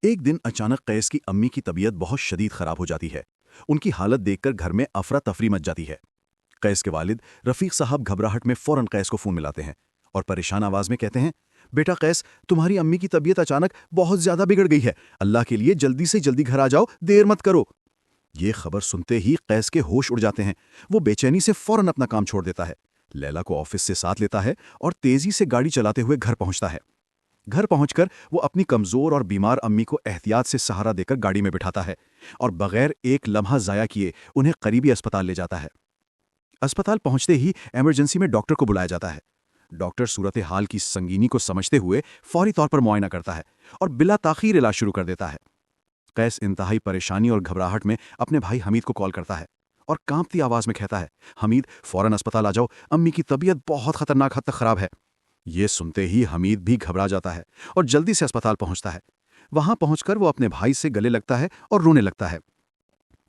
एक दिन अचानक कैस की अम्मी की तबीयत बहुत शदीद खराब हो जाती है। उनकी हालत देखकर घर में अफरा तफरी मच जाती है। कैस के वालिद रफीक साहब घबराहट में फौरन कैस को फोन मिलाते हैं और परेशान आवाज में कहते हैं, बेटा कैस, तुम्हारी अम्मी की तबीयत अचानक बहुत ज्यादा बिगड़ गई है। अल्लाह के लिए जल्दी से जल्दी घर आ जाओ, देर मत करो। ये खबर सुनते ही कैस के होश उड़ जाते हैं। वो बेचैनी से फौरन अपना काम छोड़ देता है, लैला को ऑफिस से साथ लेता है और तेजी से गाड़ी चलाते हुए घर पहुंचता है। घर पहुंचकर वो अपनी कमजोर और बीमार अम्मी को एहतियात से सहारा देकर गाड़ी में बिठाता है और बगैर एक लम्हा जाया किए उन्हें करीबी अस्पताल ले जाता है। अस्पताल पहुंचते ही इमरजेंसी में डॉक्टर को बुलाया जाता है। डॉक्टर सूरत हाल की संगीनी को समझते हुए फौरी तौर पर मुआयना करता है और बिला ताखीर इलाज शुरू कर देता है। कैस इंतहाई परेशानी और घबराहट में अपने भाई हमीद को कॉल करता है और कांपती आवाज में कहता है, हमीद फौरन अस्पताल आ जाओ, अम्मी की तबीयत बहुत खतरनाक हद तक खराब है। ये सुनते ही हमीद भी घबरा जाता है और जल्दी से अस्पताल पहुंचता है। वहां पहुंचकर वो अपने भाई से गले लगता है और रोने लगता है।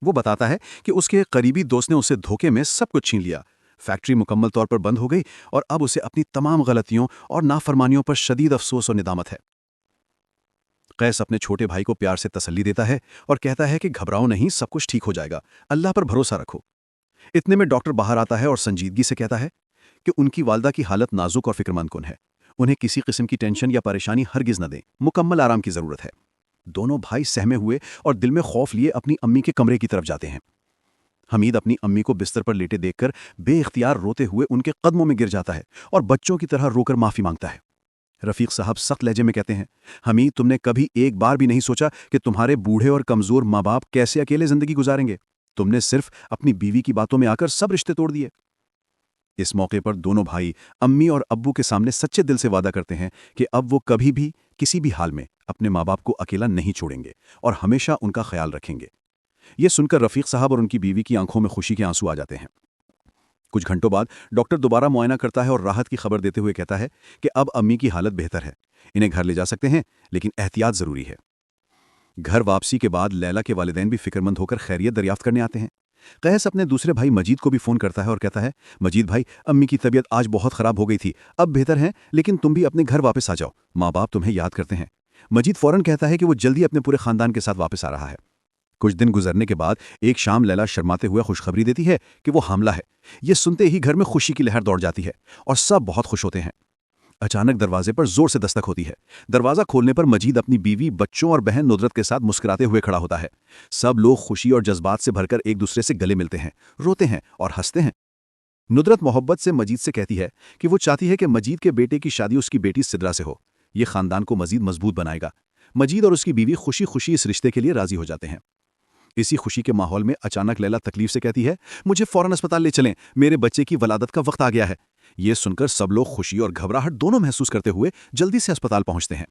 वो बताता है कि उसके एक करीबी दोस्त ने उसे धोखे में सब कुछ छीन लिया। फैक्ट्री मुकम्मल तौर पर बंद हो गई और अब उसे अपनी तमाम गलतियों और नाफरमानियों पर शदीद अफसोस और निदामत है। कैस अपने छोटे भाई को प्यार से तसल्ली देता है और कहता है कि घबराओ नहीं, सब कुछ ठीक हो जाएगा, अल्लाह पर भरोसा रखो। इतने में डॉक्टर बाहर आता है और संजीदगी से कहता है कि उनकी वालदा की हालत नाजुक और फिक्रमंद कुन है। उन्हें किसी किस्म की टेंशन या परेशानी हरगिज न दें, मुकम्मल आराम की जरूरत है। दोनों भाई सहमे हुए और दिल में खौफ लिए अपनी अम्मी के कमरे की तरफ जाते हैं। हमीद अपनी अम्मी को बिस्तर पर लेटे देखकर बेइख्तियार रोते हुए उनके कदमों में गिर जाता है और बच्चों की तरह रोकर माफी मांगता है। रफीक साहब सख्त लहजे में कहते हैं, हमीद तुमने कभी एक बार भी नहीं सोचा कि तुम्हारे बूढ़े और कमजोर माँ बाप कैसे अकेले जिंदगी गुजारेंगे। तुमने सिर्फ अपनी बीवी की बातों में आकर सब रिश्ते तोड़ दिए। इस मौके पर दोनों भाई अम्मी और अब्बू के सामने सच्चे दिल से वादा करते हैं कि अब वो कभी भी किसी भी हाल में अपने माँ बाप को अकेला नहीं छोड़ेंगे और हमेशा उनका ख्याल रखेंगे। ये सुनकर रफीक साहब और उनकी बीवी की आंखों में खुशी के आंसू आ जाते हैं। कुछ घंटों बाद डॉक्टर दोबारा मुआयना करता है और राहत की खबर देते हुए कहता है कि अब अम्मी की हालत बेहतर है, इन्हें घर ले जा सकते हैं, लेकिन एहतियात जरूरी है। घर वापसी के बाद लैला के वालिदैन भी फिक्रमंद होकर खैरियत दरियाफ्त करने आते हैं। कैस अपने दूसरे भाई मजीद को भी फोन करता है और कहता है, मजीद भाई, अम्मी की तबीयत आज बहुत खराब हो गई थी, अब बेहतर है, लेकिन तुम भी अपने घर वापस आ जाओ, माँ बाप तुम्हें याद करते हैं। मजीद फौरन कहता है कि वो जल्दी अपने पूरे खानदान के साथ वापस आ रहा है। कुछ दिन गुजरने के बाद एक शाम लैला शर्माते हुए खुशखबरी देती है कि वो हामला है। ये सुनते ही घर में खुशी की लहर दौड़ जाती है और सब बहुत खुश होते हैं। अचानक दरवाजे पर जोर से दस्तक होती है। दरवाजा खोलने पर मजीद अपनी बीवी, बच्चों और बहन नुदरत के साथ मुस्कुराते हुए खड़ा होता है। सब लोग खुशी और जज्बात से भरकर एक दूसरे से गले मिलते हैं, रोते हैं और हंसते हैं। नुदरत मोहब्बत से मजीद से कहती है कि वो चाहती है कि मजीद के बेटे की शादी उसकी बेटी सिद्रा से हो। ये खानदान को मजीद मजबूत बनाएगा। मजीद और उसकी बीवी खुशी खुशी इस रिश्ते के लिए राजी हो जाते हैं। इसी खुशी के माहौल में अचानक लैला तकलीफ से कहती है, मुझे फौरन अस्पताल ले चलें, मेरे बच्चे की वलादत का वक्त आ गया है। ये सुनकर सब लोग खुशी और घबराहट दोनों महसूस करते हुए जल्दी से अस्पताल पहुंचते हैं।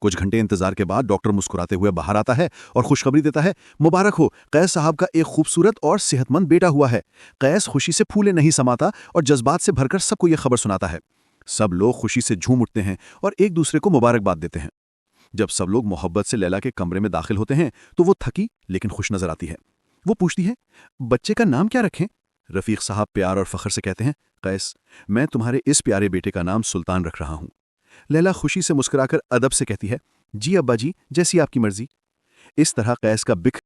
कुछ घंटे इंतजार के बाद डॉक्टर मुस्कुराते हुए बाहर आता है और खुशखबरी देता है, मुबारक हो, कैस साहब का एक खूबसूरत और सेहतमंद बेटा हुआ है। कैस खुशी से फूले नहीं समाता और जज्बात से भरकर सबको यह खबर सुनाता है। सब लोग खुशी से झूम उठते हैं और एक दूसरे को मुबारकबाद देते हैं। जब सब लोग मोहब्बत से लैला के कमरे में दाखिल होते हैं तो वो थकी लेकिन खुश नजर आती है। वो पूछती है, बच्चे का नाम क्या रखें? रफीक साहब प्यार और फख्र से कहते हैं, कैस, मैं तुम्हारे इस प्यारे बेटे का नाम सुल्तान रख रहा हूं। लैला खुशी से मुस्कुराकर अदब से कहती है, जी अब्बा जी, जैसी आपकी मर्जी। इस तरह कैस का बिख